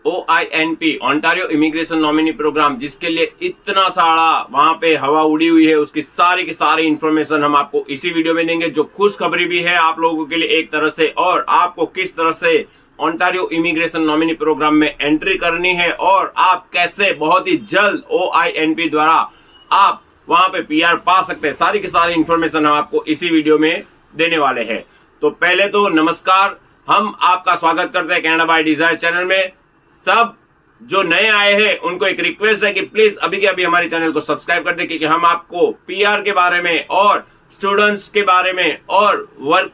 OINP Ontario immigration nominee programme, जिसके लिए इतना सारा वहां पे हवा उड़ी हुई है, उसकी सारी की सारी इंफॉर्मेशन हम आपको इसी वीडियो में देंगे, जो खुशखबरी भी है आप लोगों के लिए एक तरह से, और आपको किस तरह से ऑन्टारियो इमिग्रेशन नॉमिनी प्रोग्राम में एंट्री करनी है और आप कैसे बहुत ही जल्द OINP द्वारा आप वहां पे PR पा सकते हैं। सारी की सारी इंफॉर्मेशन हम आपको इसी वीडियो में देने वाले हैं। तो पहले तो नमस्कार, हम आपका स्वागत करते हैं कनाडा बाय डिजायर चैनल में। सब जो नए आए हैं उनको एक रिक्वेस्ट है कि प्लीज अभी के अभी हमारे चैनल को सब्सक्राइब कर दें, क्योंकि हम आपको PR के बारे में और स्टूडेंट्स के बारे में और वर्क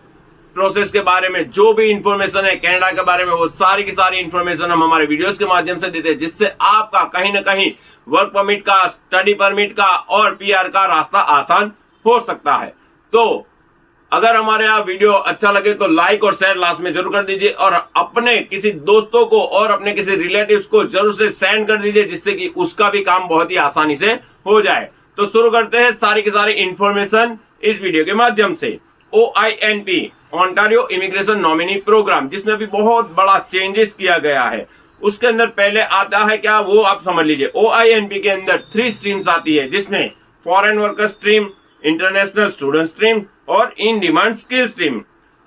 प्रोसेस के बारे में जो भी इंफॉर्मेशन है कनाडा के बारे में, वो सारी की सारी इंफॉर्मेशन हम हमारे वीडियोस के माध्यम से देते हैं, जिससे आपका कहीं ना कहीं वर्क परमिट का, स्टडी परमिट का और PR का रास्ता आसान हो सकता है। तो अगर हमारे यहाँ वीडियो अच्छा लगे तो लाइक और शेयर लास्ट में जरूर कर दीजिए, और अपने किसी दोस्तों को और अपने किसी रिलेटिव्स को जरूर से सेंड कर दीजिए, जिससे कि उसका भी काम बहुत ही आसानी से हो जाए। तो शुरू करते हैं सारी की सारी इंफॉर्मेशन इस वीडियो के माध्यम से। OINP Ontario immigration nominee programme, जिसमें भी बहुत बड़ा चेंजेस किया गया है, उसके अंदर पहले आता है क्या, वो आप समझ लीजिए। OINP के अंदर 3 स्ट्रीम्स आती है, जिसमें foreign worker stream, international student stream और इन डिमांड स्किल स्ट्रीम।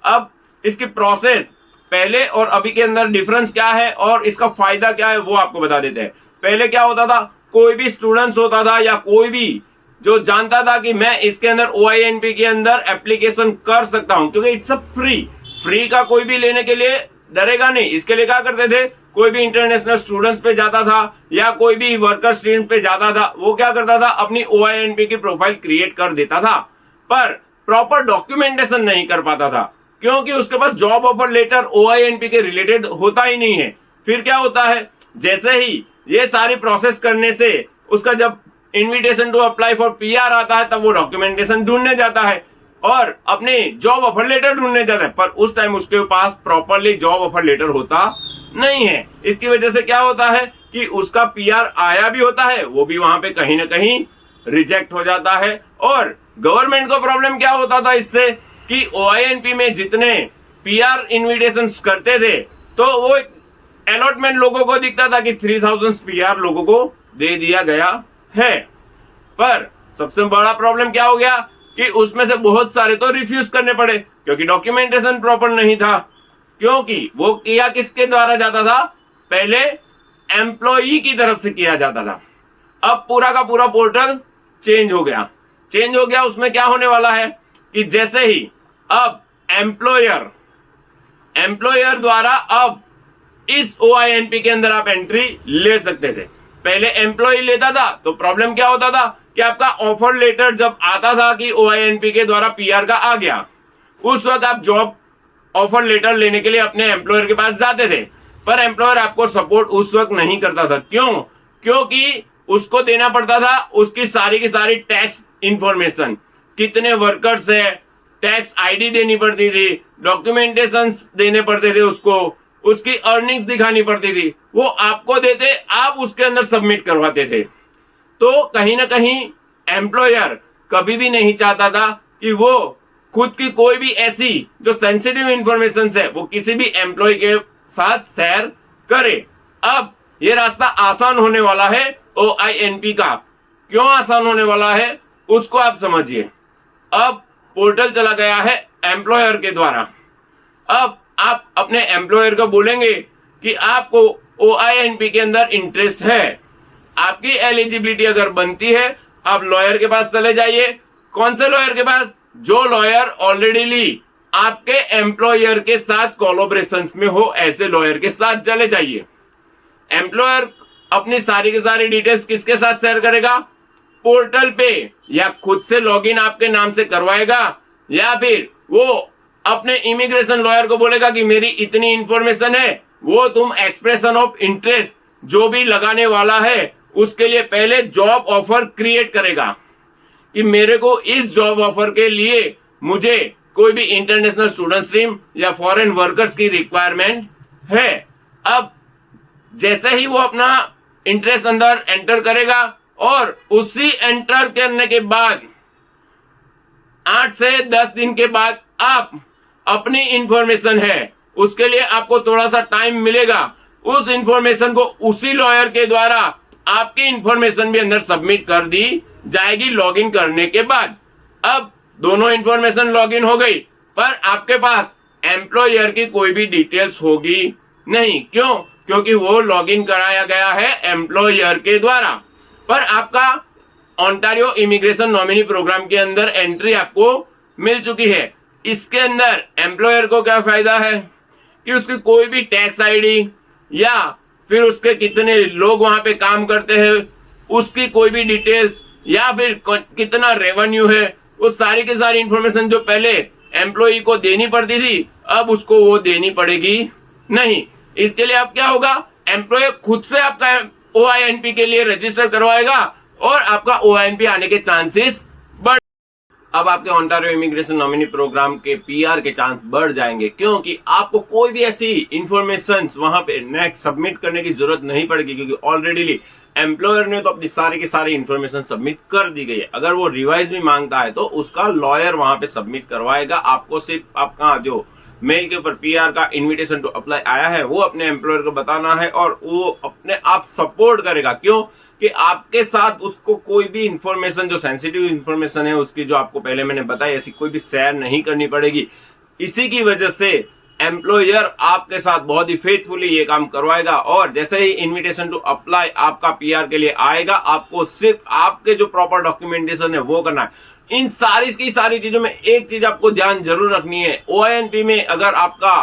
अब इसकी प्रोसेस पहले और अभी के अंदर डिफरेंस क्या है और इसका फायदा क्या है, वो आपको बता देते हैं। पहले क्या होता था, कोई भी स्टूडेंट्स होता था या कोई भी जो जानता था कि मैं इसके अंदर OINP के अंदर एप्लीकेशन कर सकता हूं, क्योंकि इट्स अ फ्री का कोई भी लेने के लिए डरेगा नहीं। इसके लिए क्या करते थे, कोई भी इंटरनेशनल स्टूडेंट्स पे जाता था या कोई भी वर्कर स्ट्रीम पे जाता था, वो क्या करता था, अपनी OINP की प्रोफाइल क्रिएट कर देता था, पर प्रॉपर डॉक्यूमेंटेशन नहीं कर पाता था, क्योंकि उसके पास जॉब ऑफर लेटर OINP के रिलेटेड होता ही नहीं है। फिर क्या होता है, जैसे ही ये सारी प्रोसेस करने से उसका जब invitation to apply for PR आता है, तब वो डॉक्यूमेंटेशन ढूंढने जाता है और अपने जॉब ऑफर लेटर ढूंढने जाता है, पर उस टाइम उसके पास प्रॉपरली जॉब ऑफर लेटर होता नहीं है। इसकी वजह से क्या होता है कि उसका PR आया भी होता है, वो भी वहां पे कहीं ना कहीं रिजेक्ट हो जाता है। और गवर्नमेंट को प्रॉब्लम क्या होता था इससे, कि OINP में जितने PR इन्विटेशंस करते थे, तो वो अलॉटमेंट लोगों को दिखता था कि 3000 PR लोगों को दे दिया गया है, पर सबसे बड़ा प्रॉब्लम क्या हो गया कि उसमें से बहुत सारे तो रिफ्यूज करने पड़े, क्योंकि डॉक्यूमेंटेशन प्रॉपर नहीं था। क्योंकि वो किया किसके द्वारा जाता था, पहले एम्प्लॉई की तरफ से किया जाता था। अब पूरा का पूरा पोर्टल चेंज हो गया। उसमें क्या होने वाला है कि जैसे ही अब एम्प्लॉयर द्वारा अब इस OINP के अंदर आप एंट्री ले सकते थे। पहले एम्प्लॉय लेता था तो प्रॉब्लम क्या होता था कि आपका ऑफर लेटर जब आता था कि OINP के द्वारा PR का आ गया, उस वक्त आप जॉब ऑफर लेटर लेने के लिए अपने एम्प्लॉयर के पास जाते थे, पर एम्प्लॉयर आपको सपोर्ट उस वक्त नहीं करता था। क्यों? क्योंकि उसको देना पड़ता था उसकी सारी की सारी टैक्स इंफॉर्मेशन, कितने वर्कर्स है, टैक्स ID देनी पड़ती थी, डॉक्यूमेंटेशन देने पड़ते थे उसको, उसकी अर्निंग्स दिखानी पड़ती थी, वो आपको देते, आप उसके अंदर सबमिट करवाते थे। तो कहीं ना कहीं एम्प्लॉयर कभी भी नहीं चाहता था कि वो खुद की कोई भी ऐसी जो सेंसिटिव इंफॉर्मेशन है वो किसी भी एम्प्लॉय के साथ शेयर करे। अब ये रास्ता आसान होने वाला है OINP का। क्यों आसान होने वाला है उसको आप समझिए। अब पोर्टल चला गया है एम्प्लॉयर के द्वारा। अब आप अपने एम्प्लॉयर को बोलेंगे कि आपको OINP के अंदर इंटरेस्ट है, आपकी एलिजिबिलिटी अगर बनती है, आप लॉयर के पास चले जाइए। कौन से लॉयर के पास? जो लॉयर ऑलरेडी आपके एम्प्लॉयर के साथ कोलैबोरेशंस में हो, ऐसे लॉयर के साथ चले जाइए। एम्प्लॉयर अपनी सारी की सारी डिटेल्स किसके साथ शेयर करेगा? पोर्टल पे, या खुद से लॉगिन आपके नाम से करवाएगा, या फिर वो अपने इमिग्रेशन लॉयर को बोलेगा कि मेरी इतनी इंफॉर्मेशन है, वो तुम एक्सप्रेशन ऑफ इंटरेस्ट जो भी लगाने वाला है उसके लिए पहले जॉब ऑफर क्रिएट करेगा कि मेरे को इस जॉब ऑफर के लिए मुझे कोई भी इंटरनेशनल स्टूडेंट स्ट्रीम या फॉरेन वर्कर्स की रिक्वायरमेंट है। अब जैसे ही वो अपना इंटरेस्ट अंदर एंटर करेगा और उसी एंटर करने के बाद 8 से 10 दिन के बाद आप अपनी इंफॉर्मेशन है उसके लिए आपको थोड़ा सा टाइम मिलेगा, उस इंफॉर्मेशन को उसी लॉयर के द्वारा आपकी इंफॉर्मेशन भी अंदर सबमिट कर दी जाएगी लॉगिन करने के बाद। अब दोनों इंफॉर्मेशन लॉगिन हो गई, पर आपके पास एम्प्लॉयर की कोई भी डिटेल्स होगी नहीं। क्यों? क्योंकि वो लॉगिन कराया गया है एम्प्लॉयर के द्वारा। पर आपका ओंटारियो इमिग्रेशन नॉमिनी प्रोग्राम के अंदर एंट्री आपको मिल चुकी है। इसके अंदर एम्प्लॉयर को क्या फायदा है कि उसकी कोई भी टैक्स आईडी या फिर उसके कितने लोग वहां पे काम करते हैं, उसकी कोई भी डिटेल्स या फिर कितना रेवेन्यू है, वो सारी की सारी इंफॉर्मेशन जो पहले एम्प्लॉय को देनी पड़ती थी, अब उसको वो देनी पड़ेगी नहीं। इसके लिए अब क्या होगा, एम्प्लॉय खुद से आपका OINP के लिए रजिस्टर करवाएगा और आपका OINP आने के चांसेस बढ़। अब आपके ओंटारियो इमिग्रेशन नॉमिनी प्रोग्राम के PR के चांस बढ़ जाएंगे, क्योंकि आपको कोई भी ऐसी इंफॉर्मेशन वहां पे नेक्स्ट सबमिट करने की जरूरत नहीं पड़ेगी, क्योंकि ऑलरेडी एम्प्लॉयर ने तो अपनी सारी की सारी इंफॉर्मेशन सबमिट कर दी गई है। अगर वो रिवाइज भी मांगता है तो उसका लॉयर वहां पे सबमिट करवाएगा। आपको सिर्फ आपका जो मेल के ऊपर PR का इन्विटेशन टू अप्लाई आया है वो अपने एम्प्लॉयर को बताना है और वो अपने आप सपोर्ट करेगा। क्यों? कि आपके साथ उसको कोई भी इंफॉर्मेशन जो सेंसिटिव इंफॉर्मेशन है उसकी, जो आपको पहले मैंने बताई, ऐसी कोई भी शेयर नहीं करनी पड़ेगी। इसी की वजह से एम्प्लॉयर आपके साथ बहुत ही फेथफुली ये काम करवाएगा। और जैसे ही इन्विटेशन टू अप्लाई आपका PR के लिए आएगा, आपको सिर्फ आपके जो प्रॉपर डॉक्यूमेंटेशन है वो करना है। इन सारी की सारी चीजों में एक चीज आपको ध्यान जरूर रखनी है, OINP में अगर आपका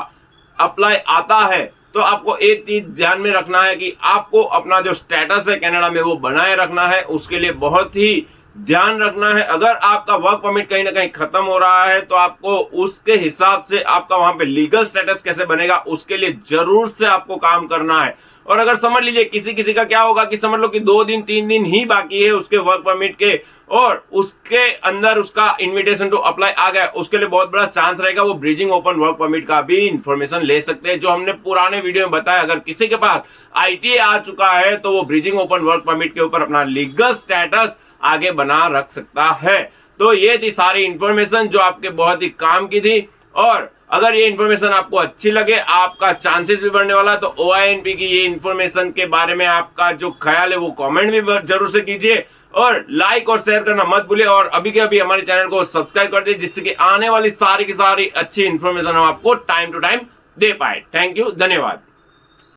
अप्लाई आता है तो आपको एक चीज ध्यान में रखना है कि आपको अपना जो स्टेटस है कनाडा में वो बनाए रखना है। उसके लिए बहुत ही ध्यान रखना है। अगर आपका वर्क परमिट कहीं ना कहीं खत्म हो रहा है तो आपको उसके हिसाब से आपका वहां पे लीगल स्टेटस कैसे बनेगा उसके लिए जरूर से आपको काम करना है। और अगर समझ लीजिए किसी किसी का क्या होगा कि समझ लो कि 2 दिन 3 दिन ही बाकी है उसके वर्क परमिट के और उसके अंदर उसका इन्विटेशन टू अप्लाई आ गया, उसके लिए बहुत बड़ा चांस रहेगा वो ब्रिजिंग ओपन वर्क परमिट का भी इंफॉर्मेशन ले सकते हैं, जो हमने पुराने वीडियो में बताया। अगर किसी के पास ITA आ चुका है तो वो ब्रिजिंग ओपन वर्क परमिट के ऊपर अपना लीगल स्टेटस आगे बना रख सकता है। तो ये थी सारी इंफॉर्मेशन जो आपके बहुत ही काम की थी। और अगर ये इन्फॉर्मेशन आपको अच्छी लगे, आपका चांसेस भी बढ़ने वाला है, तो OINP की ये इन्फॉर्मेशन के बारे में आपका जो ख्याल है वो कमेंट भी जरूर से कीजिए और लाइक और शेयर करना मत भूलिए। और अभी के अभी हमारे चैनल को सब्सक्राइब कर दीजिए, जिससे कि आने वाली सारी की सारी अच्छी इन्फॉर्मेशन हम आपको टाइम टू टाइम दे पाए। थैंक यू, धन्यवाद।